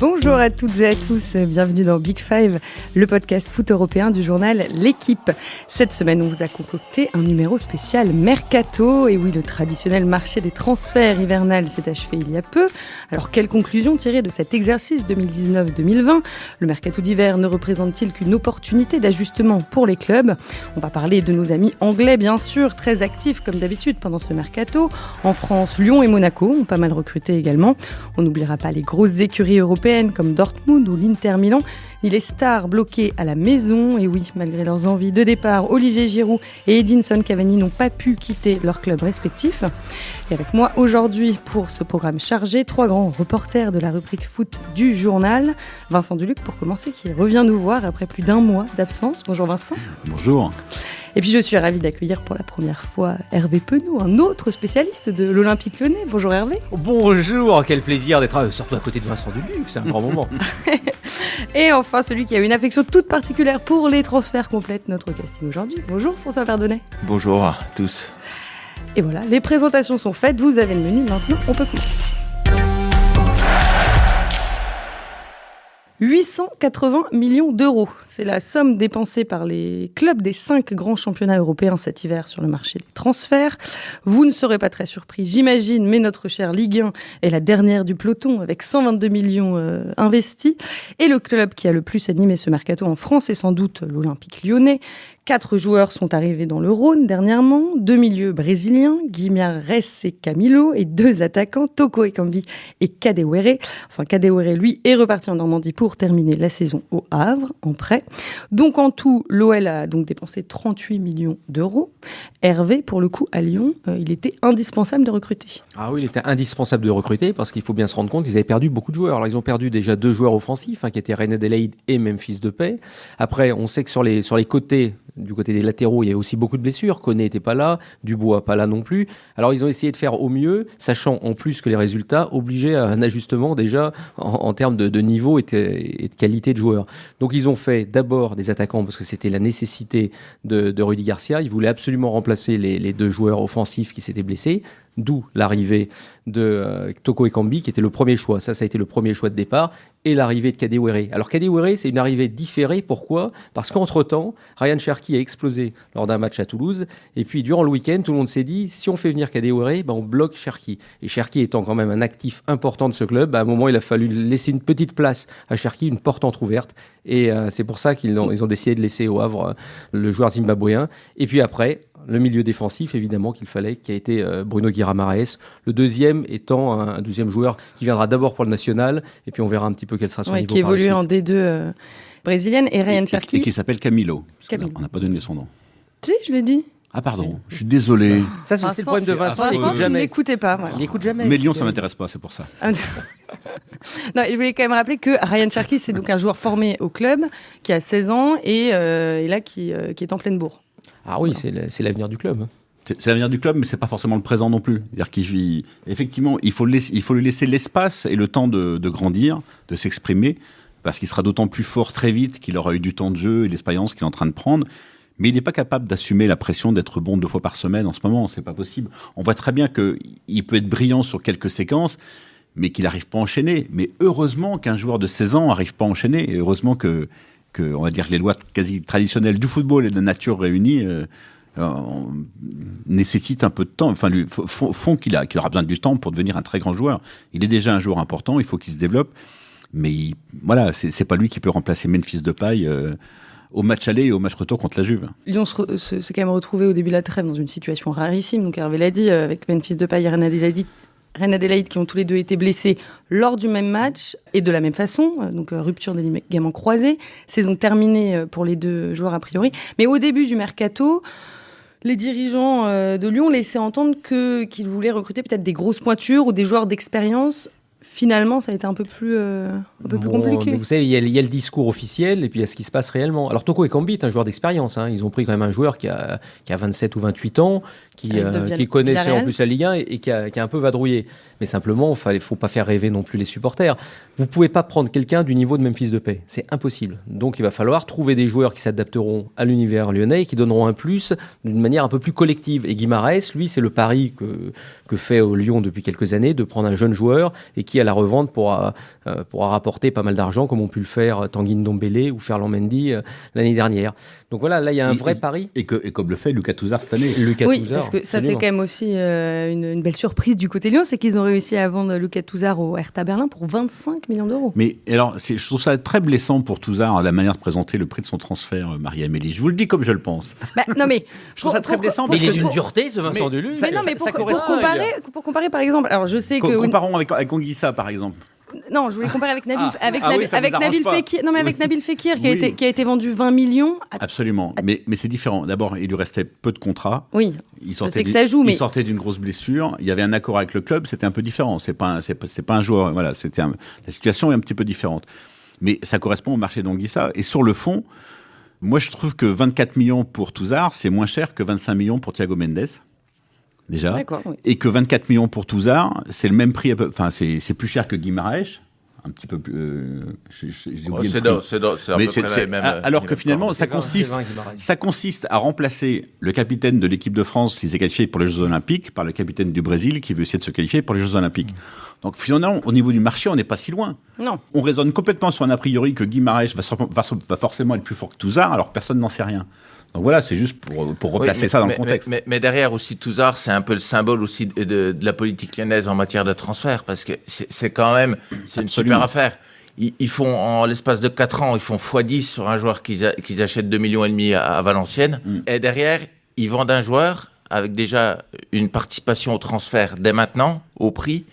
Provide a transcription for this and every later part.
Bonjour à toutes et à tous, bienvenue dans Big Five, le podcast foot européen du journal L'Équipe. Cette semaine, on vous a concocté un numéro spécial Mercato. Et oui, le traditionnel marché des transferts hivernal s'est achevé il y a peu. Alors, quelle conclusion tirer de cet exercice 2019-2020 ? Le Mercato d'hiver ne représente-t-il qu'une opportunité d'ajustement pour les clubs ? On va parler de nos amis anglais, bien sûr, très actifs comme d'habitude pendant ce Mercato. En France, Lyon et Monaco ont pas mal recruté également. On n'oubliera pas les grosses écuries européennes comme Dortmund ou l'Inter Milan, ni les stars bloquées à la maison. Et oui, malgré leurs envies de départ, Olivier Giroud et Edinson Cavani n'ont pas pu quitter leurs clubs respectifs. Et avec moi aujourd'hui pour ce programme chargé, 3 grands reporters de la rubrique foot du journal. Vincent Duluc pour commencer, qui revient nous voir après plus d'1 mois d'absence. Bonjour Vincent. Bonjour. Et puis je suis ravie d'accueillir pour la première fois Hervé Penaud, un autre spécialiste de l'Olympique Lyonnais. Bonjour Hervé. Bonjour, quel plaisir d'être surtout à côté de Vincent Duluc, c'est un grand moment. Et enfin celui qui a une affection toute particulière pour les transferts complète notre casting aujourd'hui. Bonjour François Verdonnet. Bonjour à tous. Et voilà, les présentations sont faites, vous avez le menu, maintenant on peut commencer. 880 millions d'euros, c'est la somme dépensée par les clubs des 5 grands championnats européens cet hiver sur le marché des transferts. Vous ne serez pas très surpris, j'imagine, mais notre chère Ligue 1 est la dernière du peloton avec 122 millions investis. Et le club qui a le plus animé ce mercato en France est sans doute l'Olympique Lyonnais. 4 joueurs sont arrivés dans le Rhône dernièrement, 2 milieux brésiliens, Guimarães et Camilo, et 2 attaquants, Toko Ekambi et Kadewere. Enfin, Kadewere, lui, est reparti en Normandie pour terminer la saison au Havre, en prêt. Donc, en tout, l'OL a donc dépensé 38 millions d'euros. Hervé, pour le coup, à Lyon, il était indispensable de recruter. Ah oui, il était indispensable de recruter parce qu'il faut bien se rendre compte qu'ils avaient perdu beaucoup de joueurs. Alors, ils ont perdu déjà 2 joueurs offensifs, qui étaient Reine Adelaide et Memphis Depay. Après, on sait que sur les côtés, du côté des latéraux, il y a aussi beaucoup de blessures. Koné n'était pas là, Dubois pas là non plus. Alors, ils ont essayé de faire au mieux, sachant en plus que les résultats obligeaient à un ajustement déjà en termes de niveau et de qualité de joueurs. Donc, ils ont fait d'abord des attaquants parce que c'était la nécessité de Rudy Garcia. Ils voulaient absolument remplacer les 2 joueurs offensifs qui s'étaient blessés. D'où l'arrivée de Toko Ekambi, qui était le premier choix. Ça a été le premier choix de départ. Et l'arrivée de Kadewere. Alors Kadewere, c'est une arrivée différée. Pourquoi ? Parce qu'entre-temps, Ryan Cherki a explosé lors d'un match à Toulouse. Et puis, durant le week-end, tout le monde s'est dit, si on fait venir Kadewere, on bloque Cherki. Et Cherki étant quand même un actif important de ce club, à un moment, il a fallu laisser une petite place à Cherki, une porte entrouverte. Et c'est pour ça qu'ils ont décidé de laisser au Havre le joueur zimbabwéen. Et puis après, le milieu défensif, évidemment, qui a été Bruno Guimarães. Le deuxième étant un deuxième joueur qui viendra d'abord pour le national. Et puis on verra un petit peu quel sera son niveau. Qui évolue en D2 brésilienne. Et Ryan Cherki. Et qui s'appelle Camilo. On n'a pas donné son nom. Si, je l'ai dit. Ah pardon, je suis désolé. Ça, c'est le problème de Vincent. Vincent, vous ne l'écoutez pas. Voilà. Il n'écoute jamais. Mais Lyon, ça ne m'intéresse pas, c'est pour ça. Non, je voulais quand même rappeler que Ryan Cherki, c'est donc un joueur formé au club, qui a 16 ans et là qui est en pleine bourre. Ah oui, c'est l'avenir du club. C'est l'avenir du club, mais c'est pas forcément le présent non plus. C'est-à-dire effectivement, il faut lui laisser l'espace et le temps de grandir, de s'exprimer, parce qu'il sera d'autant plus fort très vite qu'il aura eu du temps de jeu et l'expérience qu'il est en train de prendre. Mais il n'est pas capable d'assumer la pression d'être bon 2 fois par semaine en ce moment. C'est pas possible. On voit très bien qu'il peut être brillant sur quelques séquences, mais qu'il n'arrive pas à enchaîner. Mais heureusement qu'un joueur de 16 ans n'arrive pas à enchaîner. Et heureusement que, on va dire, les lois quasi traditionnelles du football et de la nature réunies nécessitent un peu de temps, font qu'il aura besoin du temps pour devenir un très grand joueur. Il est déjà un joueur important, il faut qu'il se développe, mais voilà, c'est pas lui qui peut remplacer Memphis Depay au match aller et au match retour contre la Juve. Lyon s'est quand même retrouvé au début de la trêve dans une situation rarissime, donc Hervé l'a dit, avec Memphis Depay et Reine Adelaide qui ont tous les 2 été blessés lors du même match et de la même façon, donc rupture des ligaments croisés, saison terminée pour les 2 joueurs a priori. Mais au début du mercato, les dirigeants de Lyon laissaient entendre qu'ils voulaient recruter peut-être des grosses pointures ou des joueurs d'expérience. Finalement, ça a été un peu plus compliqué. Vous savez, il y a le discours officiel et puis il y a ce qui se passe réellement. Alors, Toko Ekambi est un joueur d'expérience. Ils ont pris quand même un joueur qui a 27 ou 28 ans, qui connaissait en plus la Ligue 1 et qui a un peu vadrouillé. Mais simplement, il ne faut pas faire rêver non plus les supporters. Vous ne pouvez pas prendre quelqu'un du niveau de Memphis Depay. C'est impossible. Donc, il va falloir trouver des joueurs qui s'adapteront à l'univers lyonnais et qui donneront un plus d'une manière un peu plus collective. Et Guimarães, lui, c'est le pari que fait au Lyon depuis quelques années, de prendre un jeune joueur et qui qui à la revente pourra rapporter pas mal d'argent, comme ont pu le faire Tanguy Ndombele ou Ferland Mendy l'année dernière. Donc voilà, là il y a un vrai pari. Et comme le fait Lucas Touzard cette année. Oui, parce que ça c'est quand même aussi une belle surprise du côté Lyon, c'est qu'ils ont réussi à vendre Lucas Touzard au Hertha Berlin pour 25 millions d'euros. Mais alors, je trouve ça très blessant pour Touzard, la manière de présenter le prix de son transfert, Marie-Amélie. Je vous le dis comme je le pense. Non mais je trouve ça très blessant. Mais il est d'une dureté, ce Vincent Duluth. Mais non, mais pour comparer, par exemple, alors je sais que comparons avec Anguissa, par exemple. Non, je voulais comparer avec Nabil, Nabil Fekir. Non, mais avec Nabil Fekir qui a été vendu 20 millions. Absolument, mais c'est différent. D'abord, il lui restait peu de contrats. Oui. Il sortait d'une grosse blessure. Il y avait un accord avec le club. C'était un peu différent. C'est pas un joueur. Voilà, la situation est un petit peu différente. Mais ça correspond au marché d'Anguissa. Et sur le fond, moi, je trouve que 24 millions pour Touzard, c'est moins cher que 25 millions pour Thiago Mendes. Déjà, oui. Et que 24 millions pour Touzard, c'est le même prix, enfin c'est plus cher que Guimaraes, un petit peu plus. J'ai oublié le prix. C'est à peu près la même. Alors que finalement, ça consiste à remplacer le capitaine de l'équipe de France qui s'est qualifié pour les Jeux Olympiques par le capitaine du Brésil qui veut essayer de se qualifier pour les Jeux Olympiques. Donc finalement, au niveau du marché, on n'est pas si loin. Non. On raisonne complètement sur un a priori que Guimaraes va forcément être plus fort que Touzard, alors que personne n'en sait rien. Donc voilà, c'est juste pour replacer ça dans le contexte. Mais derrière aussi, Touzard, c'est un peu le symbole aussi de la politique lyonnaise en matière de transfert, parce que c'est quand même une super affaire. Ils font, en l'espace de 4 ans, ils font x10 sur un joueur qu'ils achètent 2,5 millions à Valenciennes. Et derrière, ils vendent un joueur avec déjà une participation au transfert dès maintenant, au prix,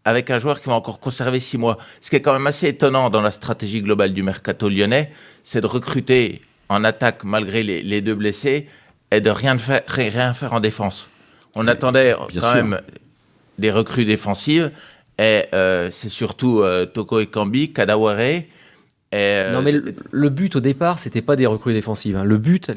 avec un joueur qui va encore conserver 6 mois. Ce qui est quand même assez étonnant dans la stratégie globale du mercato lyonnais, c'est de recruter en attaque malgré les 2 blessés et de rien faire en défense. On attendait quand même des recrues défensives et c'est surtout Toko Ekambi, Kadawere. Non mais le but au départ, c'était pas des recrues défensives. Le but,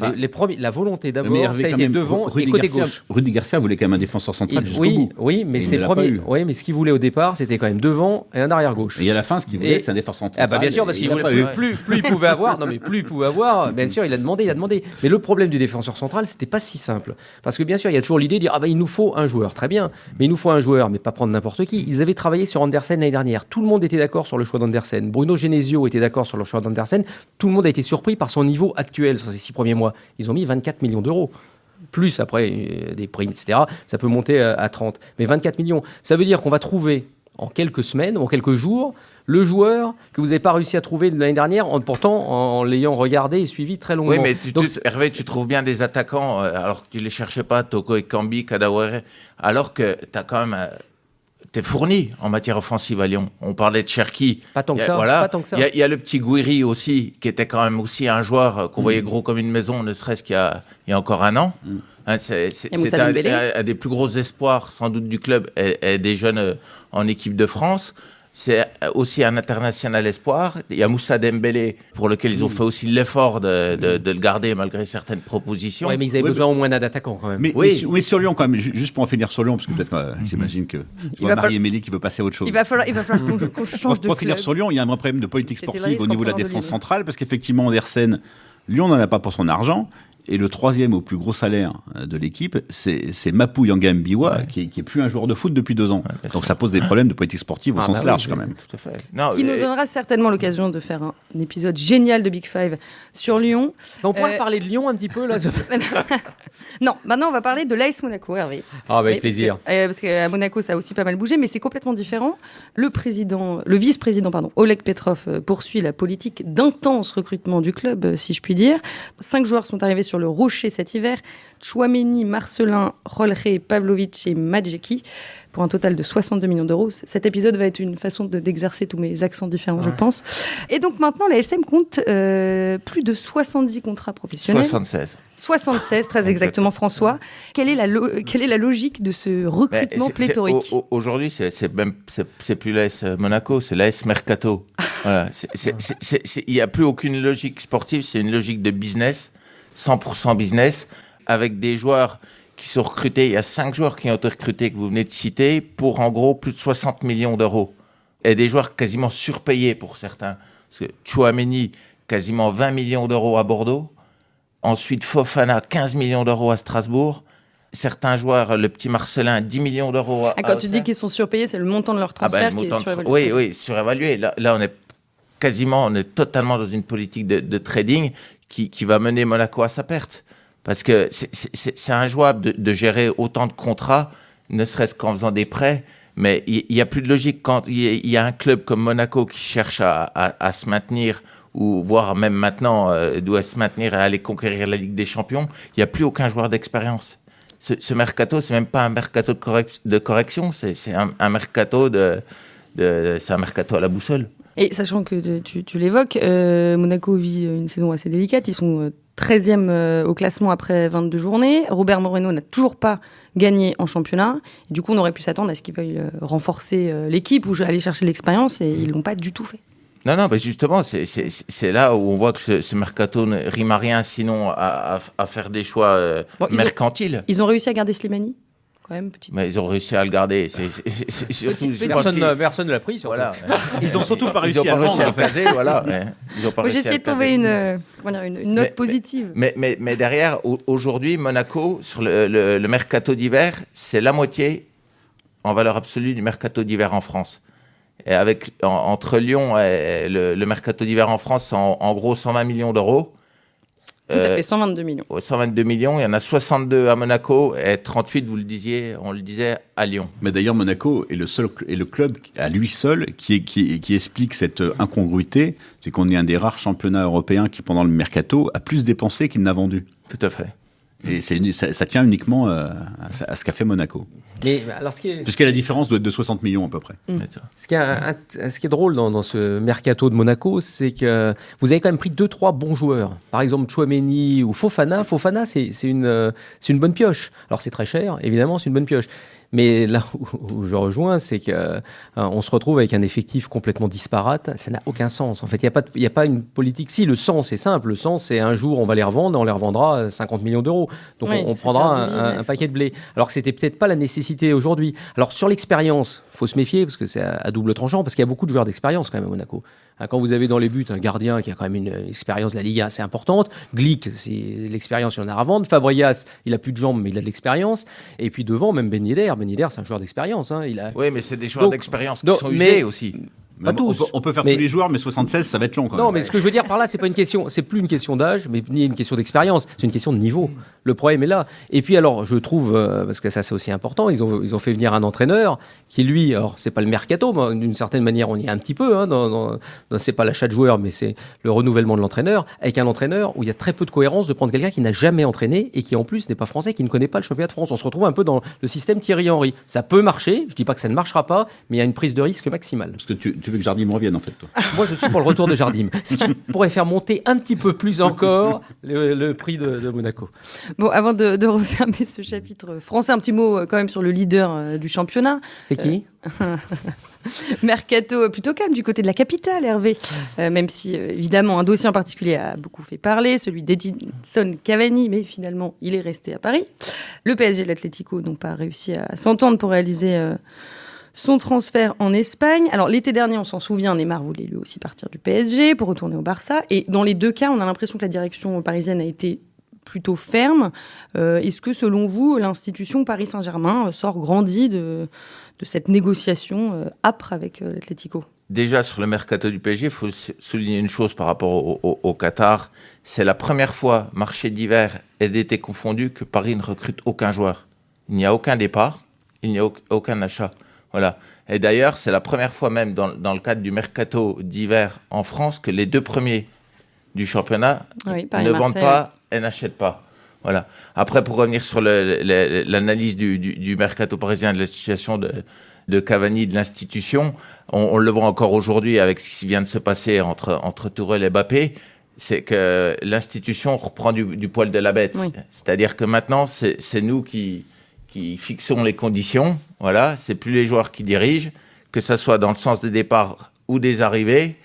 la volonté d'abord, ça a été devant et côté gauche. Rudy Garcia voulait quand même un défenseur central jusqu'au bout. Oui, mais c'est le premier. Oui, mais ce qu'il voulait au départ, c'était quand même devant et un arrière gauche. Et à la fin, ce qu'il voulait, c'est un défenseur central. Ah bah bien sûr, parce qu'il voulait plus il pouvait avoir. Non mais plus il pouvait avoir. Bien sûr, il a demandé. Mais le problème du défenseur central, c'était pas si simple. Parce que bien sûr, il y a toujours l'idée de dire il nous faut un joueur. Très bien, mais il nous faut un joueur, mais pas prendre n'importe qui. Ils avaient travaillé sur Andersen l'année dernière. Tout le monde était d'accord sur le choix d'Andersen. Bruno Genesio était d'accord sur le choix d'Andersen. Tout le monde a été surpris par son niveau actuel sur ces 6 premiers mois. Ils ont mis 24 millions d'euros. Plus après des primes, etc. Ça peut monter à 30. Mais 24 millions, ça veut dire qu'on va trouver en quelques semaines ou en quelques jours le joueur que vous n'avez pas réussi à trouver l'année dernière, pourtant en l'ayant regardé et suivi très longuement. Oui, mais Hervé, tu trouves bien des attaquants alors que tu ne les cherchais pas, Toko Ekambi, Kadawere, alors que tu as quand même... T'es fourni en matière offensive à Lyon. On parlait de Cherki. Pas tant que ça. Il y a le petit Gouiri aussi, qui était quand même aussi un joueur qu'on voyait gros comme une maison, ne serait-ce qu'il y a encore un an. C'est un des plus gros espoirs, sans doute, du club et des jeunes en équipe de France. C'est aussi un international espoir. Il y a Moussa Dembélé, pour lequel ils ont fait aussi l'effort de le garder malgré certaines propositions. Oui, mais ils avaient besoin au moins d'un attaquant quand même. Mais sur Lyon, quand même, juste pour en finir sur Lyon, parce que peut-être j'imagine que Marie-Émilie qui veut passer à autre chose. Il va falloir qu'on change de club. Pour finir sur Lyon, il y a un vrai problème de politique sportive au niveau de la défense centrale, parce qu'effectivement, Andersen, Lyon n'en a pas pour son argent. Et le troisième au plus gros salaire de l'équipe, c'est Mapou Yangambiwa, qui est plus un joueur de foot depuis 2 ans. Donc ça pose des problèmes de politique sportive au sens large quand même. Tout à fait. Ce qui nous donnera certainement l'occasion de faire un épisode génial de Big Five sur Lyon. On pourrait parler de Lyon un petit peu là. Non, maintenant on va parler de l'AS Monaco, Hervé. Avec plaisir. Parce qu'à Monaco ça a aussi pas mal bougé, mais c'est complètement différent. Le vice-président, Oleg Petrov poursuit la politique d'intense recrutement du club, si je puis dire. 5 joueurs sont arrivés sur le rocher cet hiver. Tchouaméni, Marcelin, Rolré, Pavlovic et Madjeki, pour un total de 62 millions d'euros. Cet épisode va être une façon d'exercer tous mes accents différents, je pense. Et donc maintenant, la SM compte plus de 70 contrats professionnels. 76, très exactement, François. Quelle est la logique de ce recrutement pléthorique ? Aujourd'hui, c'est plus l'AS Monaco, c'est l'AS Mercato. Voilà. Il n'y a plus aucune logique sportive, c'est une logique de business, 100% business, avec des joueurs qui sont recrutés. Il y a 5 joueurs qui ont été recrutés, que vous venez de citer, pour en gros plus de 60 millions d'euros. Et des joueurs quasiment surpayés pour certains. Parce que Tchouaméni, quasiment 20 millions d'euros à Bordeaux. Ensuite, Fofana, 15 millions d'euros à Strasbourg. certains joueurs, le petit Marcelin, 10 millions d'euros. Quand tu dis qu'ils sont surpayés, c'est le montant de leur transfert qui est surévalué. Oui, surévalué. Là, on est totalement dans une politique de trading qui va mener Monaco à sa perte. Parce que c'est injouable de gérer autant de contrats, ne serait-ce qu'en faisant des prêts. Mais il n'y a plus de logique quand il y a un club comme Monaco qui cherche à se maintenir, ou voire même maintenant doit se maintenir et aller conquérir la Ligue des Champions. Il n'y a plus aucun joueur d'expérience. Ce mercato, c'est même pas un mercato de correction, c'est un mercato c'est un mercato à la boussole. Et sachant que tu l'évoques, Monaco vit une saison assez délicate. Ils sont 13e au classement après 22 journées. Robert Moreno n'a toujours pas gagné en championnat. Et du coup, on aurait pu s'attendre à ce qu'ils veuillent renforcer l'équipe ou aller chercher l'expérience, et ils l'ont pas du tout fait. Non, mais justement, c'est là où on voit que ce mercato ne rime à rien, sinon à faire des choix mercantiles. Ils ont réussi à garder Slimani quand même, Mais ils ont réussi à le garder. Personne ne l'a pris. Voilà. Ils ont surtout pas réussi à le caser. Voilà. J'ai essayé de trouver une note positive. Mais derrière, aujourd'hui, Monaco, sur le mercato d'hiver, c'est la moitié en valeur absolue du mercato d'hiver en France. Et entre Lyon et le mercato d'hiver en France, c'est en gros 120 millions d'euros. Tout à fait, 122 millions. 122 millions, il y en a 62 à Monaco et 38, on le disait, à Lyon. Mais d'ailleurs, Monaco est le club à lui seul qui explique cette incongruité. C'est qu'on est un des rares championnats européens qui, pendant le mercato, a plus dépensé qu'il n'a vendu. Tout à fait. Et ça tient uniquement à ce qu'a fait Monaco. Mais alors, puisque la différence doit être de 60 millions à peu près. Ce qui est drôle dans ce mercato de Monaco, c'est que vous avez quand même pris 2-3 bons joueurs. Par exemple, Tchouaméni ou Fofana. Fofana, c'est une bonne pioche. Alors c'est très cher, évidemment, c'est une bonne pioche. Mais là où je rejoins, c'est qu'on se retrouve avec un effectif complètement disparate. Ça n'a aucun sens. En fait, il n'y a pas une politique. Si, le sens est simple. Le sens, c'est un jour, on va les revendre, on les revendra à 50 millions d'euros. Donc, oui, on prendra un paquet de blé. Alors que c'était peut-être pas la nécessité aujourd'hui. Alors, sur l'expérience, il faut se méfier parce que c'est à double tranchant, parce qu'il y a beaucoup de joueurs d'expérience quand même à Monaco. Quand vous avez dans les buts un gardien qui a quand même une expérience de la Liga assez importante, Glick, c'est l'expérience, il en a à vendre. Fabrias, il a plus de jambes, mais il a de l'expérience. Et puis devant, même Ben Yedder, c'est un joueur d'expérience. Oui, mais c'est des joueurs d'expérience qui sont usés aussi. Pas tous. On peut faire tous les joueurs, mais 76, ça va être long quand même. Non, mais ce que je veux dire par là, c'est plus une question d'âge, mais ni une question d'expérience, c'est une question de niveau. Le problème est là. Et puis alors, je trouve, parce que ça c'est aussi important, ils ont fait venir un entraîneur qui lui, alors c'est pas le mercato, mais d'une certaine manière on y est un petit peu, c'est pas l'achat de joueurs, mais c'est le renouvellement de l'entraîneur, avec un entraîneur où il y a très peu de cohérence de prendre quelqu'un qui n'a jamais entraîné et qui en plus n'est pas français, qui ne connaît pas le championnat de France. On se retrouve un peu dans le système Thierry Henry. Ça peut marcher, je dis pas que ça ne marchera pas, mais il y a une prise de risque maximale. Parce que tu veux que Jardim revienne en fait, toi. Moi, je suis pour le retour de Jardim, ce qui pourrait faire monter un petit peu plus encore le prix de Monaco. Bon, avant de refermer ce chapitre français, un petit mot quand même sur le leader du championnat. C'est qui Mercato plutôt calme du côté de la capitale, Hervé. Même si, évidemment, un dossier en particulier a beaucoup fait parler, celui d'Edinson Cavani, mais finalement, il est resté à Paris. Le PSG et l'Atlético n'ont pas réussi à s'entendre pour réaliser son transfert en Espagne. Alors, l'été dernier, on s'en souvient, Neymar voulait lui aussi partir du PSG pour retourner au Barça. Et dans les deux cas, on a l'impression que la direction parisienne a été plutôt ferme. Est-ce que, selon vous, l'institution Paris Saint-Germain sort grandie de cette négociation âpre avec l'Atlético ? Déjà, sur le mercato du PSG, il faut souligner une chose par rapport au Qatar. C'est la première fois, marché d'hiver et d'été confondus, que Paris ne recrute aucun joueur. Il n'y a aucun départ, il n'y a aucun achat. Voilà. Et d'ailleurs, c'est la première fois même dans le cadre du mercato d'hiver en France que les deux premiers du championnat ne vendent pas et n'achètent pas. Voilà. Après, pour revenir sur l'analyse du mercato parisien, de la situation de Cavani, de l'institution, on le voit encore aujourd'hui avec ce qui vient de se passer entre Tourelle et Mbappé, c'est que l'institution reprend du poil de la bête. Oui. C'est-à-dire que maintenant, c'est nous qui fixons les conditions. Voilà, c'est plus les joueurs qui dirigent, que ça soit dans le sens des départs ou des arrivées,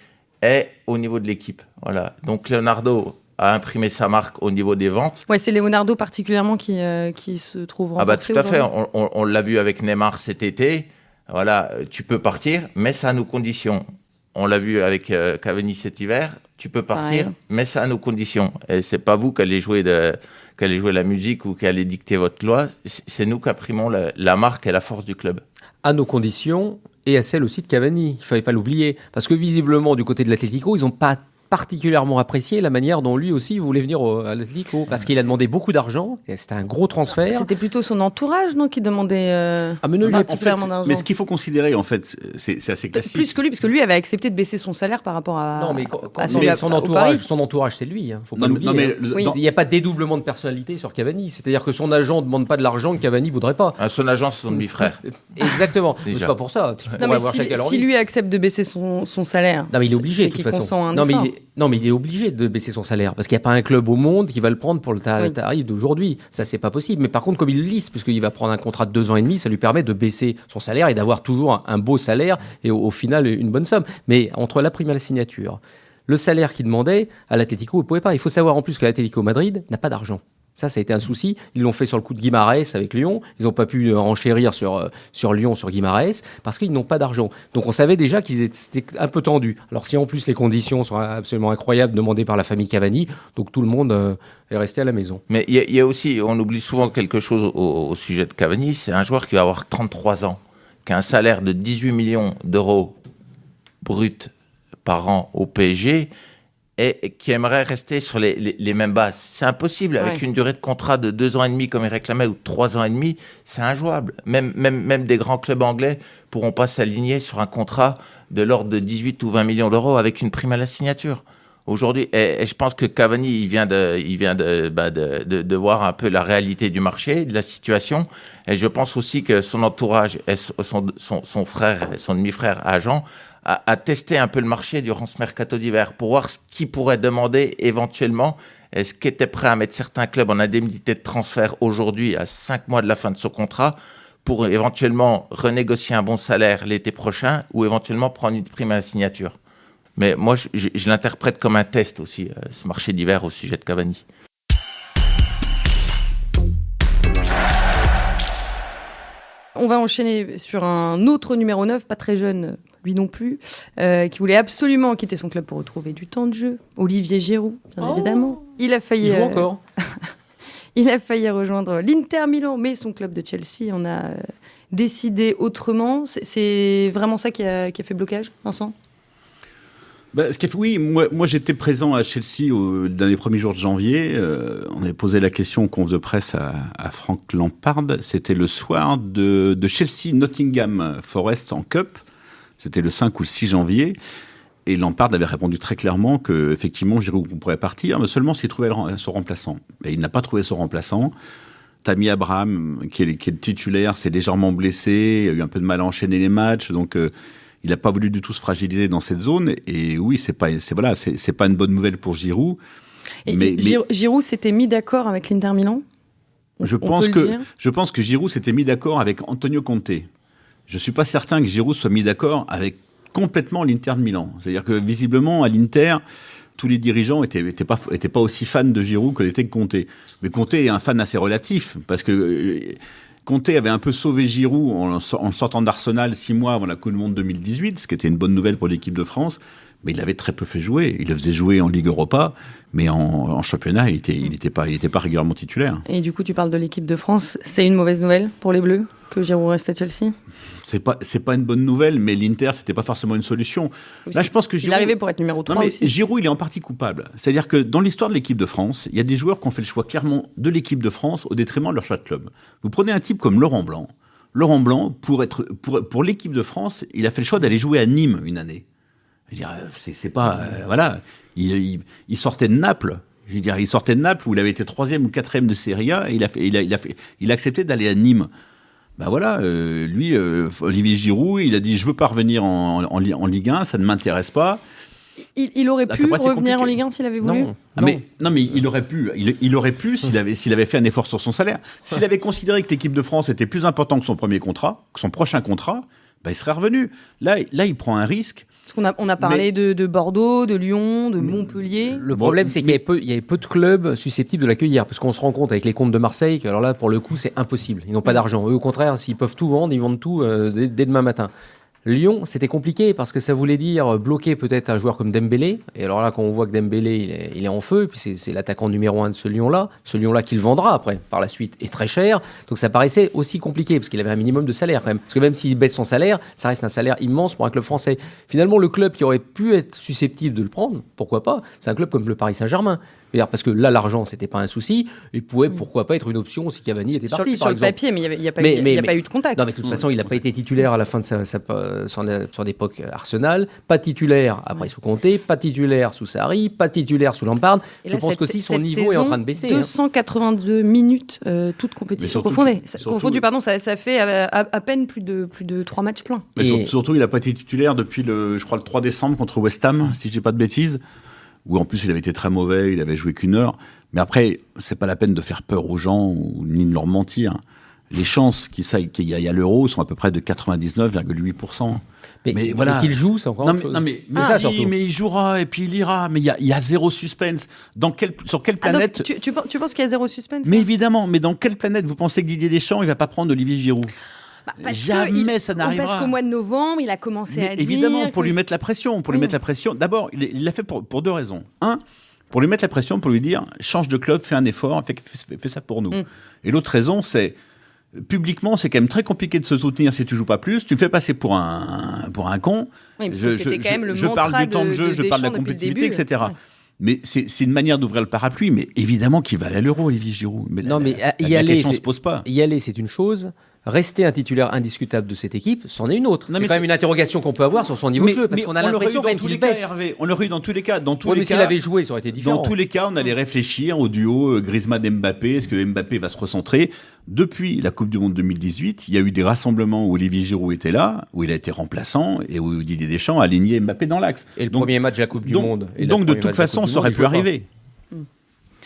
et au niveau de l'équipe. Voilà. Donc Leonardo a imprimé sa marque au niveau des ventes. Ouais, c'est Leonardo particulièrement qui se trouve renforcé. Tout à fait. On l'a vu avec Neymar cet été. Voilà, tu peux partir, mais ça a nos conditions. on l'a vu avec Cavani cet hiver, tu peux partir, Pareil. mais c'est à nos conditions. Et c'est pas vous qui allez jouer la musique ou qui allez dicter votre loi, c'est nous qui imprimons la marque et la force du club. À nos conditions et à celle aussi de Cavani. Il ne fallait pas l'oublier. Parce que visiblement, du côté de l'Atlético, ils n'ont pas particulièrement apprécié la manière dont lui aussi voulait venir à l'Atlético. Parce qu'il a demandé beaucoup d'argent. Et c'était un gros transfert. C'était plutôt son entourage, non, qui demandait Ah, mais non, lui, particulièrement d'argent. Mais ce qu'il faut considérer, en fait, c'est assez classique. Plus que lui, parce que lui avait accepté de baisser son salaire par rapport à, Non, mais à son, mais au son Paris. entourage, c'est lui. Faut pas Non, l'oublier. non, mais Oui. Il n'y a pas de dédoublement de personnalité sur Cavani. C'est-à-dire que son agent ne demande pas de l'argent que Cavani ne voudrait pas. Son agent, c'est son demi-frère. Exactement. Mais Déjà. c'est pas pour ça. Il Non, faudrait mais avoir chacun leur si vie. lui accepte de baisser son salaire, Non, mais il est obligé, c'est de toute qu'il façon. consent un Non, mais effort. il est obligé de baisser son salaire parce qu'il n'y a pas un club au monde qui va le prendre pour le Oui. tarif d'aujourd'hui. Ça, c'est pas possible. Mais par contre, comme il le lisse, puisqu'il va prendre un contrat de 2 ans et demi, ça lui permet de baisser son salaire et d'avoir toujours un beau salaire et au final une bonne somme. Mais entre la prime et la signature, le salaire qu'il demandait, à l'Atlético, il ne pouvait pas. Il faut savoir en plus que l'Atlético Madrid n'a pas d'argent. Ça a été un souci. Ils l'ont fait sur le coup de Guimarães avec Lyon. Ils n'ont pas pu renchérir sur Lyon, sur Guimarães, parce qu'ils n'ont pas d'argent. Donc on savait déjà c'était un peu tendu. Alors si en plus les conditions sont absolument incroyables demandées par la famille Cavani, donc tout le monde est resté à la maison. Mais il y a aussi, on oublie souvent quelque chose au sujet de Cavani, c'est un joueur qui va avoir 33 ans, qui a un salaire de 18 millions d'euros brut par an au PSG, et qui aimerait rester sur les mêmes bases. C'est impossible. Avec une durée de contrat de 2 ans et demi, comme il réclamait, ou 3 ans et demi, c'est injouable. Même des grands clubs anglais pourront pas s'aligner sur un contrat de l'ordre de 18 ou 20 millions d'euros avec une prime à la signature. Aujourd'hui, et je pense que Cavani, il vient de voir un peu la réalité du marché, de la situation. Et je pense aussi que son entourage, et son frère, son demi-frère agent, à tester un peu le marché durant ce mercato d'hiver pour voir ce qu'il pourrait demander éventuellement. Est-ce qu'il était prêt à mettre certains clubs en indemnité de transfert aujourd'hui à 5 mois de la fin de son contrat pour éventuellement renégocier un bon salaire l'été prochain ou éventuellement prendre une prime à la signature. Mais moi, je l'interprète comme un test aussi, ce marché d'hiver au sujet de Cavani. On va enchaîner sur un autre numéro 9, pas très jeune, lui non plus, qui voulait absolument quitter son club pour retrouver du temps de jeu. Olivier Giroud, bien évidemment. Il a failli... Il joue encore. Il a failli rejoindre l'Inter Milan, mais son club de Chelsea en a décidé autrement. C'est vraiment ça qui a fait blocage, Vincent ? Oui, moi j'étais présent à Chelsea dans les premiers jours de janvier. On avait posé la question en conf de presse à Frank Lampard. C'était le soir de Chelsea-Nottingham Forest en Cup. C'était le 5 ou le 6 janvier. Et Lampard avait répondu très clairement qu'effectivement Giroud pourrait partir, mais seulement s'il trouvait son remplaçant. Et il n'a pas trouvé son remplaçant. Tammy Abraham, qui est le titulaire, s'est légèrement blessé. Il a eu un peu de mal à enchaîner les matchs. Donc... il n'a pas voulu du tout se fragiliser dans cette zone. Et oui, c'est pas une bonne nouvelle pour Giroud. Mais Giroud s'était mis d'accord avec l'Inter Milan ? Je pense que Giroud s'était mis d'accord avec Antonio Conte. Je suis pas certain que Giroud soit mis d'accord avec complètement l'Inter de Milan. C'est-à-dire que visiblement, à l'Inter, tous les dirigeants étaient pas aussi fans de Giroud que l'était Conte. Mais Conte est un fan assez relatif, parce que... Conte avait un peu sauvé Giroud en sortant d'Arsenal 6 mois avant la Coupe du Monde 2018, ce qui était une bonne nouvelle pour l'équipe de France, mais il l'avait très peu fait jouer. Il le faisait jouer en Ligue Europa, mais en championnat, il n'était pas régulièrement titulaire. Et du coup, tu parles de l'équipe de France. C'est une mauvaise nouvelle pour les Bleus que Giroud reste à Chelsea ? C'est pas une bonne nouvelle, mais l'Inter, c'était pas forcément une solution. Là, je pense que Giroud... Il arrivait pour être numéro 3 aussi. Giroud, il est en partie coupable. C'est-à-dire que dans l'histoire de l'équipe de France, il y a des joueurs qui ont fait le choix clairement de l'équipe de France au détriment de leur choix de club. Vous prenez un type comme Laurent Blanc. Laurent Blanc, pour l'équipe de France, il a fait le choix d'aller jouer à Nîmes une année. Je veux dire, c'est pas... voilà. Il sortait de Naples. Je veux dire, il sortait de Naples où il avait été 3e ou 4e de Serie A et il a accepté d'aller à Nîmes. Ben voilà, lui, Olivier Giroud, il a dit « Je veux pas revenir en Ligue 1, ça ne m'intéresse pas ». Il aurait pu revenir en Ligue 1 s'il avait voulu ? Non, mais il aurait pu. Il aurait pu s'il avait fait un effort sur son salaire. S'il avait considéré que l'équipe de France était plus important que son premier contrat, que son prochain contrat, ben il serait revenu. Là, il prend un risque. Parce qu'on a parlé de Bordeaux, de Lyon, de Montpellier. Le problème, c'est qu'il y avait peu de clubs susceptibles de l'accueillir. Parce qu'on se rend compte avec les comptes de Marseille, alors là, pour le coup, c'est impossible. Ils n'ont pas d'argent. Eux, au contraire, s'ils peuvent tout vendre, ils vendent tout dès demain matin. Lyon, c'était compliqué parce que ça voulait dire bloquer peut-être un joueur comme Dembélé. Et alors là, quand on voit que Dembélé, il est en feu, et puis c'est l'attaquant numéro 1 de ce Lyon-là qu'il vendra après, par la suite, est très cher. Donc ça paraissait aussi compliqué parce qu'il avait un minimum de salaire quand même. Parce que même s'il baisse son salaire, ça reste un salaire immense pour un club français. Finalement, le club qui aurait pu être susceptible de le prendre, pourquoi pas, c'est un club comme le Paris Saint-Germain. Parce que là, l'argent, c'était pas un souci. Il pouvait, pourquoi pas, être une option si Cavani était parti, sur le papier, mais il n'y a pas eu de contact. Non, mais de toute façon, il n'a pas été titulaire à la fin de son époque Arsenal. Pas titulaire après sous Conte, pas titulaire sous Sarri, pas titulaire sous Lampard. Je pense qu'aussi son niveau est en train de baisser. 282 minutes, toutes compétitions confondues. Ça fait à peine plus de 3 matchs pleins. Mais surtout, il n'a pas été titulaire depuis je crois, le 3 décembre contre West Ham, si je dis pas de bêtises. Où en plus il avait été très mauvais, il avait joué qu'une heure. Mais après, c'est pas la peine de faire peur aux gens ni de leur mentir. Les chances qu'il y a l'Euro sont à peu près de 99,8%. Mais voilà. Qu'il joue, c'est encore autre chose. Mais il jouera et puis il ira. Mais il y a zéro suspense. Sur quelle planète tu penses qu'il y a zéro suspense? Mais évidemment, mais dans quelle planète vous pensez que Didier Deschamps il va pas prendre Olivier Giroud? Jamais ça n'arrivera. Parce qu'au mois de novembre, il a commencé à dire... Évidemment, pour lui mettre la pression. D'abord, il l'a fait pour 2 raisons. 1, pour lui mettre la pression, pour lui dire « change de club, fais un effort, fais ça pour nous ». Et l'autre raison, c'est... Publiquement, c'est quand même très compliqué de se soutenir si tu joues pas plus. Tu me fais passer pour un con. Oui, parce que c'était quand même le mantra parle du temps de jeu, je parle de la compétitivité, etc. Ouais. Mais c'est une manière d'ouvrir le parapluie. Mais évidemment qu'il va aller à l'Euro, Olivier Giroud. Mais la question ne se pose pas. Y aller, c'est une chose. Rester un titulaire indiscutable de cette équipe, c'en est une autre. C'est quand même une interrogation qu'on peut avoir sur son niveau de jeu, parce qu'on a l'impression quand même qu'il baisse. On l'aurait eu dans tous les cas. Mais s'il avait joué, ça aurait été différent. Dans tous les cas, on allait réfléchir au duo Griezmann-Mbappé. Est-ce que Mbappé va se recentrer? Depuis la Coupe du Monde 2018, il y a eu des rassemblements où Olivier Giroud était là, où il a été remplaçant, et où Didier Deschamps a aligné Mbappé dans l'axe. Et le premier match de la Coupe du Monde. Donc de toute façon, ça aurait pu arriver.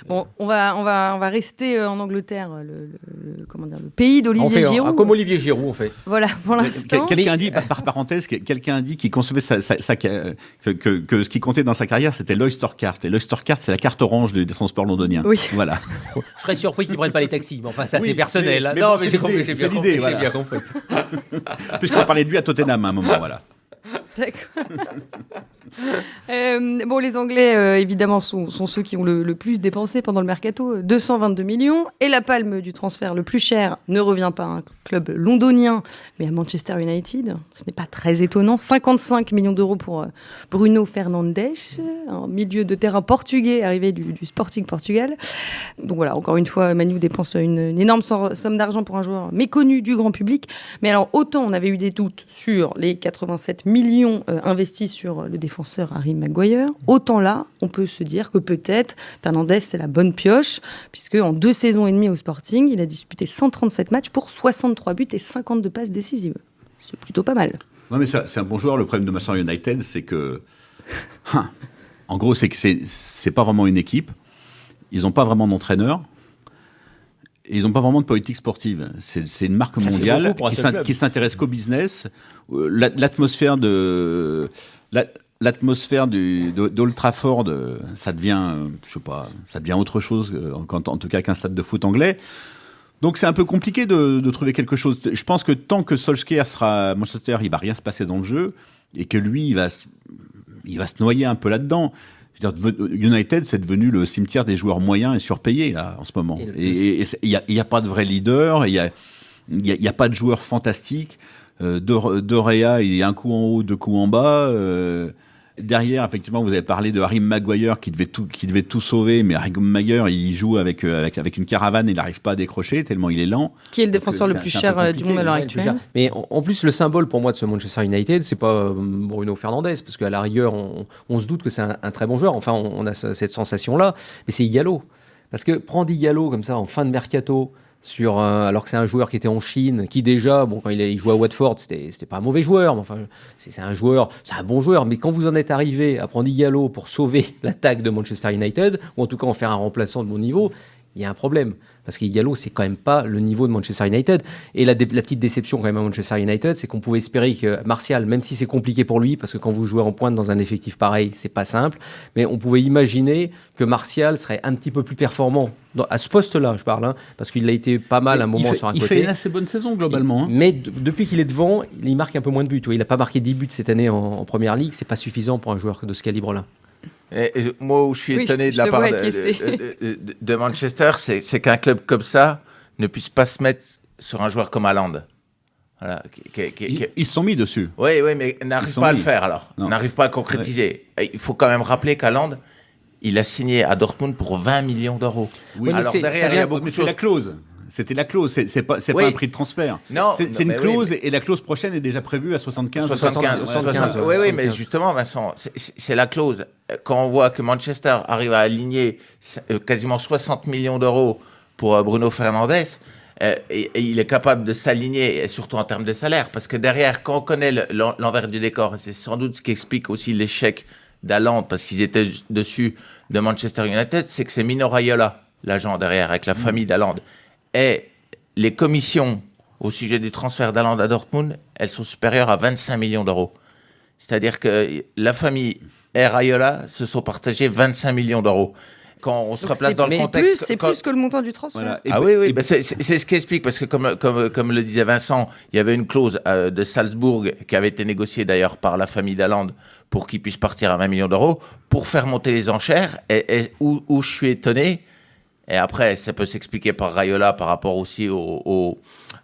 Bon, on va rester en Angleterre, le pays d'Olivier Giroud. Comme Olivier Giroud, on fait. Voilà, pour l'instant. Quelqu'un dit, par parenthèse, qu'il concevait que ce qui comptait dans sa carrière, c'était l'Oyster Card. Et l'Oyster Card, c'est la carte orange des transports londoniens. Oui. Voilà. Je serais surpris qu'ils ne prennent pas les taxis, mais enfin, ça, c'est personnel. Mais j'ai compris, j'ai bien compris. Puisqu'on parlait de lui à Tottenham à un moment, voilà. D'accord. Les Anglais, évidemment, sont ceux qui ont le plus dépensé pendant le mercato, 222 millions. Et la palme du transfert le plus cher ne revient pas à un club londonien, mais à Manchester United. Ce n'est pas très étonnant. 55 millions d'euros pour Bruno Fernandes, un milieu de terrain portugais arrivé du Sporting Portugal. Donc voilà, encore une fois, Manu dépense une énorme somme d'argent pour un joueur méconnu du grand public. Mais alors, autant on avait eu des doutes sur les 87 millions investis sur le défenseur Harry Maguire, autant là, on peut se dire que peut-être Fernandes, c'est la bonne pioche, puisque en 2 saisons et demie au Sporting, il a disputé 137 matchs pour 63 buts et 52 passes décisives. C'est plutôt pas mal. Non, mais c'est un bon joueur. Le problème de Manchester United, c'est que... en gros, c'est que c'est pas vraiment une équipe. Ils n'ont pas vraiment d'entraîneur. Et ils n'ont pas vraiment de politique sportive. C'est une marque mondiale qui s'intéresse qu'au business. L'atmosphère d'Old Trafford, ça devient, ça devient autre chose, en tout cas qu'un stade de foot anglais. Donc c'est un peu compliqué de trouver quelque chose. Je pense que tant que Solskjaer sera à Manchester, il va rien se passer dans le jeu, et que lui, il va se noyer un peu là-dedans. United, c'est devenu le cimetière des joueurs moyens et surpayés là, en ce moment. Et il n'y a pas de vrai leader, il n'y a pas de joueurs fantastiques. Dorea, il est un coup en haut, 2 coups en bas. Derrière, effectivement, vous avez parlé de Harry Maguire qui devait tout sauver, mais Harry Maguire, il joue avec une caravane, il n'arrive pas à décrocher tellement il est lent. Qui est le défenseur le plus cher du monde à l'heure actuelle. Mais en plus, le symbole pour moi de ce Manchester United, c'est pas Bruno Fernandes, parce qu'à la rigueur, on se doute que c'est un très bon joueur. Enfin, on a cette sensation-là, mais c'est Ighalo. Parce que prendre Ighalo comme ça en fin de mercato, alors que c'est un joueur qui était en Chine, qui déjà, quand il jouait à Watford, c'était pas un mauvais joueur, mais enfin, c'est un bon joueur. Mais quand vous en êtes arrivé à prendre Ighalo pour sauver l'attaque de Manchester United, ou en tout cas en faire un remplaçant de bon niveau, il y a un problème. Parce qu'Ighalo, c'est quand même pas le niveau de Manchester United. Et la petite déception quand même à Manchester United, c'est qu'on pouvait espérer que Martial, même si c'est compliqué pour lui, parce que quand vous jouez en pointe dans un effectif pareil, c'est pas simple, mais on pouvait imaginer que Martial serait un petit peu plus performant à ce poste-là, je parle, parce qu'il a été pas mal un moment sur un côté. Il fait une assez bonne saison globalement. Mais depuis qu'il est devant, il marque un peu moins de buts. Il n'a pas marqué 10 buts cette année en Première Ligue, c'est pas suffisant pour un joueur de ce calibre-là. Et moi, où je suis étonné de la part de Manchester, c'est qu'un club comme ça ne puisse pas se mettre sur un joueur comme Haaland. Voilà, ils se sont mis dessus. Oui, mais n'arrive pas à le faire alors. N'arrive pas à concrétiser. Ouais. Il faut quand même rappeler qu'Haaland, il a signé à Dortmund pour 20 millions d'euros. Oui, alors derrière, il y a beaucoup de choses. La clause. C'était la clause, c'est pas un prix de transfert. C'est une clause et la clause prochaine est déjà prévue à 75. Oui, mais justement, Vincent, c'est la clause. Quand on voit que Manchester arrive à aligner quasiment 60 millions d'euros pour Bruno Fernandes, et il est capable de s'aligner, surtout en termes de salaire, parce que derrière, quand on connaît l'envers du décor, c'est sans doute ce qui explique aussi l'échec d'Haaland, parce qu'ils étaient dessus de Manchester United, c'est que c'est Mino Raiola, l'agent derrière, avec la famille d'Haaland. Et les commissions au sujet du transfert d'Haaland à Dortmund, elles sont supérieures à 25 millions d'euros. C'est-à-dire que la famille et Raiola se sont partagés 25 millions d'euros. Quand on se replace dans le contexte... C'est plus que le montant du transfert. Voilà. Oui, c'est ce qui explique, parce que comme le disait Vincent, il y avait une clause de Salzbourg qui avait été négociée d'ailleurs par la famille d'Haaland pour qu'il puisse partir à 20 millions d'euros, pour faire monter les enchères, et où je suis étonné. Et après, ça peut s'expliquer par Raiola par rapport aussi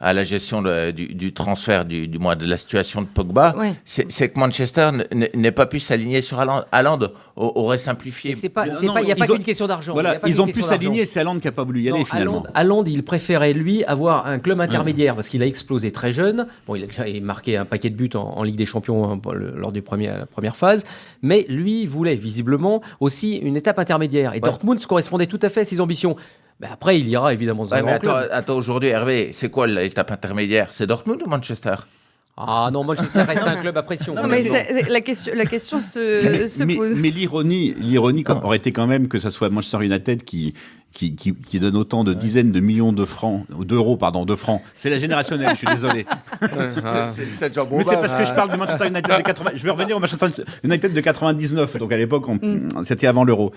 à la gestion du transfert, du moins de la situation de Pogba. Ouais. C'est que Manchester n'ait pas pu s'aligner sur Haaland. Haaland aurait simplifié. Il n'y a pas qu'une question d'argent. Voilà, ils ont pu s'aligner, c'est Haaland qui n'a pas voulu y aller finalement. Haaland, il préférait lui avoir un club intermédiaire parce qu'il a explosé très jeune. Bon, il a déjà marqué un paquet de buts en Ligue des Champions lors la première phase. Mais lui, il voulait visiblement aussi une étape intermédiaire. Et Dortmund correspondait tout à fait à ses ambitions. Ben après, il ira évidemment dans un grand club. Attends, aujourd'hui, Hervé, c'est quoi l'étape intermédiaire? C'est Dortmund ou Manchester? Ah non, Manchester reste un club à pression. Non, mais la question se pose. Mais l'ironie aurait été quand même que ce soit Manchester United qui donne autant de dizaines de millions d'euros. C'est la générationnelle, je suis désolé. Mais c'est parce que je parle de Manchester United de 80. Je vais revenir au Manchester United de 99. Donc à l'époque, c'était avant l'euro.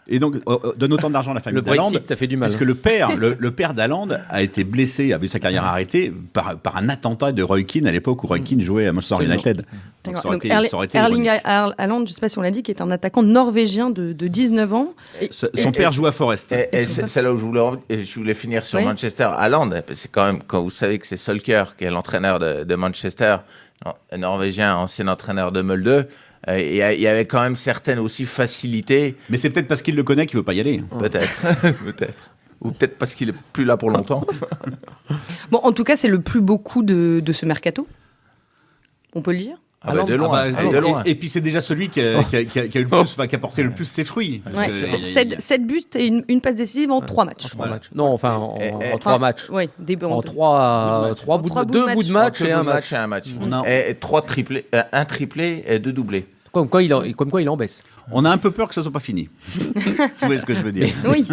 Et donc, donne autant d'argent à la famille d'Haaland. Le Brexit t'a fait du mal. Parce que le père d'Haaland a été blessé, a vu sa carrière arrêtée par un attentat de Roy Keane à l'époque où Roy Keane jouait à Manchester United. Donc Erling Haaland, je ne sais pas si on l'a dit, qui est un attaquant norvégien de 19 ans. Son père joue à Forest. Et c'est là où je voulais finir sur Manchester. Haaland, c'est quand même, quand vous savez que c'est Solskjaer qui est l'entraîneur de Manchester, norvégien, ancien entraîneur de Molde, il y avait quand même certaines aussi facilités. Mais c'est peut-être parce qu'il le connaît qu'il ne veut pas y aller. Peut-être. Ou peut-être parce qu'il n'est plus là pour longtemps. Bon, en tout cas, c'est le plus beau coup de ce mercato. On peut le dire. De loin. Et puis c'est déjà celui qui a eu le plus, qui a porté le plus ses fruits. 7 buts et une passe décisive en 3 matchs. Non, enfin en 3 matchs. Oui, en 2 bouts de match et un match. Et 3 triplés, un triplé et 2 doublés. Comme quoi il en baisse. On a un peu peur que ça soit pas fini. Si vous voyez ce que je veux dire. Oui.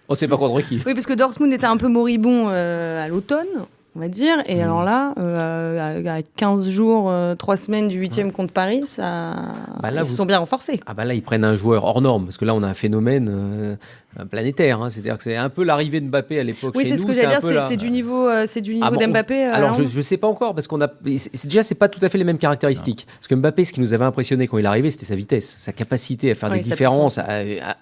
On sait pas contre qui. Oui, parce que Dortmund était un peu moribond à l'automne, on va dire. Et alors là, à 15 jours, 3 semaines du 8e contre Paris, ils se sont bien renforcés. Là, ils prennent un joueur hors norme, parce que là, on a un phénomène planétaire. C'est-à-dire que c'est un peu l'arrivée de Mbappé à l'époque. Oui, chez c'est nous, ce que j'allais dire, c'est du niveau d'Mbappé. Alors, je ne sais pas encore, parce c'est pas tout à fait les mêmes caractéristiques. Parce que Mbappé, ce qui nous avait impressionné quand il est arrivé, c'était sa vitesse, sa capacité à faire des différences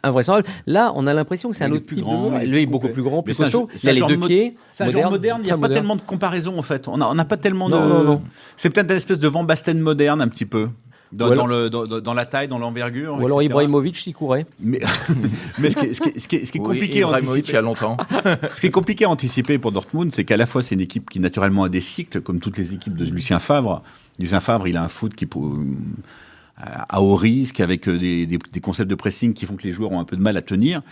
invraisemblables. Là, on a l'impression que c'est un autre type de joueur. Lui est beaucoup plus grand, plus costaud. Il a les 2 pieds. C'est un genre moderne, il n'y a pas tellement de comparaison en fait. On n'a pas tellement de... Non. C'est peut-être une espèce de Van Basten moderne un petit peu. Dans la taille, dans l'envergure. Ou alors Ibrahimovic s'y courait. Mais ce qui est compliqué à anticiper. Il y a longtemps. Ce qui est compliqué à anticiper pour Dortmund, c'est qu'à la fois c'est une équipe qui naturellement a des cycles, comme toutes les équipes de Lucien Favre. Lucien Favre, il a un foot qui à haut risque, avec des concepts de pressing qui font que les joueurs ont un peu de mal à tenir.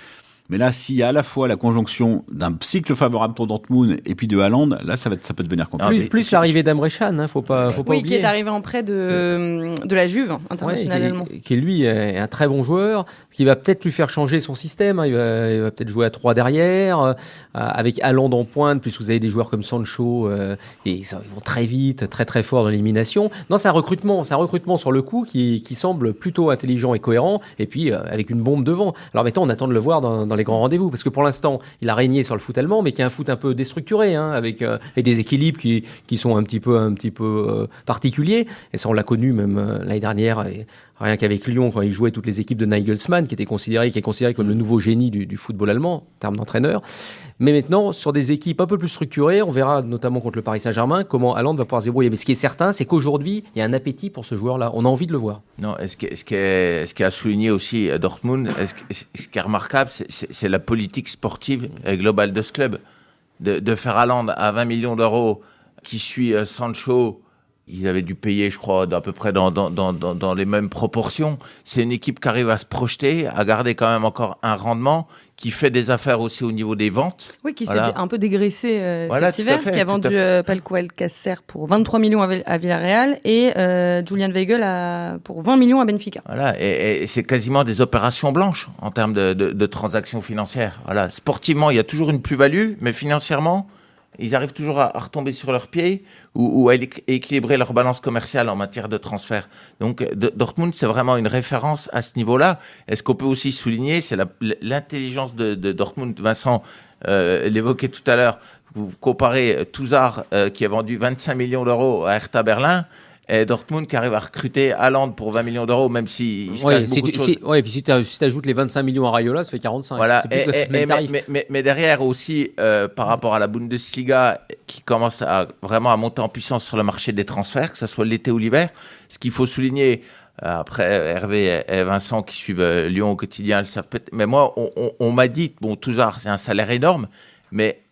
Mais là, s'il y a à la fois la conjonction d'un cycle favorable pour Dortmund et puis de Haaland, là, ça peut devenir compliqué. Plus l'arrivée d'Emre Can, faut pas oublier. Qui est arrivé en prêt de la Juve, international allemand. Qui lui est un très bon joueur, qui va peut-être lui faire changer son système. Il va peut-être jouer à 3 derrière, avec Haaland en pointe, plus vous avez des joueurs comme Sancho, et ils vont très vite, très très fort dans l'élimination. Non, c'est un recrutement sur le coup qui semble plutôt intelligent et cohérent, et puis avec une bombe devant. Alors maintenant, on attend de le voir dans les grands rendez-vous, parce que pour l'instant, il a régné sur le foot allemand, mais qui est un foot un peu déstructuré, avec des équilibres qui sont un petit peu particuliers. Et ça, on l'a connu même l'année dernière, et rien qu'avec Lyon, quand il jouait toutes les équipes de Nagelsmann, qui est considéré comme le nouveau génie du football allemand, en termes d'entraîneur. Mais maintenant, sur des équipes un peu plus structurées, on verra notamment contre le Paris Saint-Germain comment Haaland va pouvoir se débrouiller. Mais ce qui est certain, c'est qu'aujourd'hui, il y a un appétit pour ce joueur-là. On a envie de le voir. Non, ce qui a souligné aussi Dortmund, ce qui est remarquable, c'est la politique sportive globale de ce club. De faire Haaland à 20 millions d'euros, qui suit Sancho, ils avaient dû payer, je crois, à peu près dans les mêmes proportions. C'est une équipe qui arrive à se projeter, à garder quand même encore un rendement, qui fait des affaires aussi au niveau des ventes. Oui, qui s'est un peu dégraissé cet hiver, qui a vendu Paco Alcácer pour 23 millions à Villarreal et Julian Weigl pour 20 millions à Benfica. Voilà, et c'est quasiment des opérations blanches en termes de transactions financières. Voilà, sportivement, il y a toujours une plus-value, mais financièrement, ils arrivent toujours à retomber sur leurs pieds ou à équilibrer leur balance commerciale en matière de transfert. Donc, Dortmund, c'est vraiment une référence à ce niveau-là. Et ce qu'on peut aussi souligner, c'est l'intelligence de Dortmund. Vincent l'évoquait tout à l'heure. Vous comparez Touzard, qui a vendu 25 millions d'euros à Hertha Berlin, et Dortmund qui arrive à recruter Haaland pour 20 millions d'euros, même s'il se cache beaucoup de choses. Et puis si tu ajoutes les 25 millions à Raiola, ça fait 45. Voilà. C'est plus le même tarif. Mais derrière aussi, par rapport à la Bundesliga, qui commence vraiment à monter en puissance sur le marché des transferts, que ce soit l'été ou l'hiver, ce qu'il faut souligner, après Hervé et Vincent qui suivent Lyon au quotidien, le savent peut-être, mais moi, on m'a dit, Touzard, c'est un salaire énorme, mais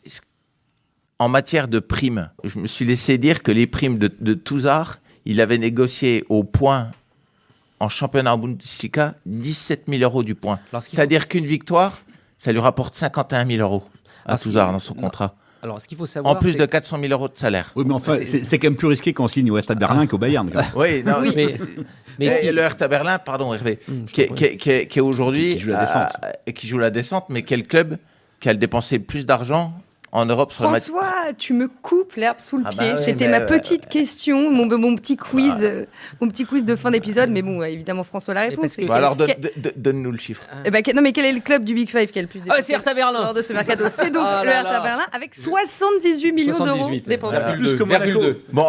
en matière de primes, je me suis laissé dire que les primes de Touzard, il avait négocié au point en championnat en Bundesliga 17 000 euros du point. C'est-à-dire qu'une victoire, ça lui rapporte 51 000 euros à Touzard dans son contrat. Alors, ce qu'il faut savoir, en plus de 400 000 euros de salaire. Oui, mais enfin, c'est quand même plus risqué qu'on signe au Hertha Berlin qu'au Bayern. Oui, non, mais le Hertha Berlin, pardon Hervé, qui est aujourd'hui qui joue la descente, mais quel club qui a dépensé plus d'argent en Europe sur François, tu me coupes l'herbe sous le pied. C'était ma petite question, mon petit quiz, mon petit quiz de fin d'épisode. Mais bon, évidemment, François la réponse. Alors, donne-nous le chiffre. Non, mais quel est le club du Big Five qui a le plus de c'est Hertha Berlin. lors de ce mercato? C'est donc le Hertha Berlin avec 78 millions d'euros dépensés. Plus que Monaco. Bon,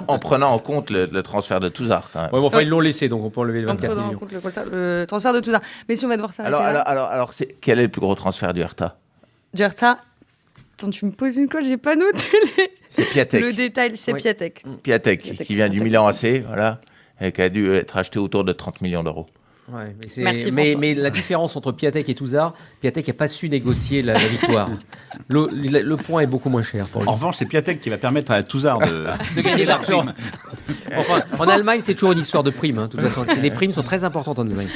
en prenant en compte le transfert de Touzard. Enfin, ils l'ont laissé, donc on peut enlever les 24 millions. En prenant en compte le transfert de Touzard. Mais si on va devoir s'arrêter alors quel est le plus gros transfert du Hertha? Du Hertha. Attends, tu me poses une colle, j'ai pas noté C'est Piatek. Le détail, c'est Piatek. Piatek, qui vient du Milan AC, voilà, et qui a dû être acheté autour de 30 millions d'euros. Ouais, mais la différence entre Piatek et Touzard, Piatek n'a pas su négocier la victoire. Le point est beaucoup moins cher pour lui. En revanche, c'est Piatek qui va permettre à Touzard de gagner de l'argent. Enfin, en Allemagne, c'est toujours une histoire de primes. De toute façon, les primes sont très importantes en Allemagne.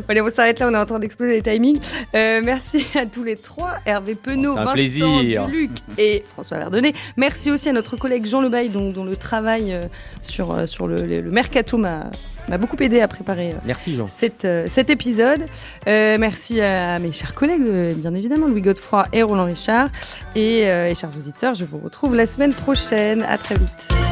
Allez, on s'arrête là, on est en train d'exploser les timings. Merci à tous les trois, Hervé Penaud, Vincent Duluc et François Verdonnet. Merci aussi à notre collègue Jean Lebaille, dont le travail sur le mercato m'a beaucoup aidé à préparer merci Jean. Cet épisode. Merci à mes chers collègues, bien évidemment, Louis Godefroy et Roland Richard. Et chers auditeurs, je vous retrouve la semaine prochaine. À très vite.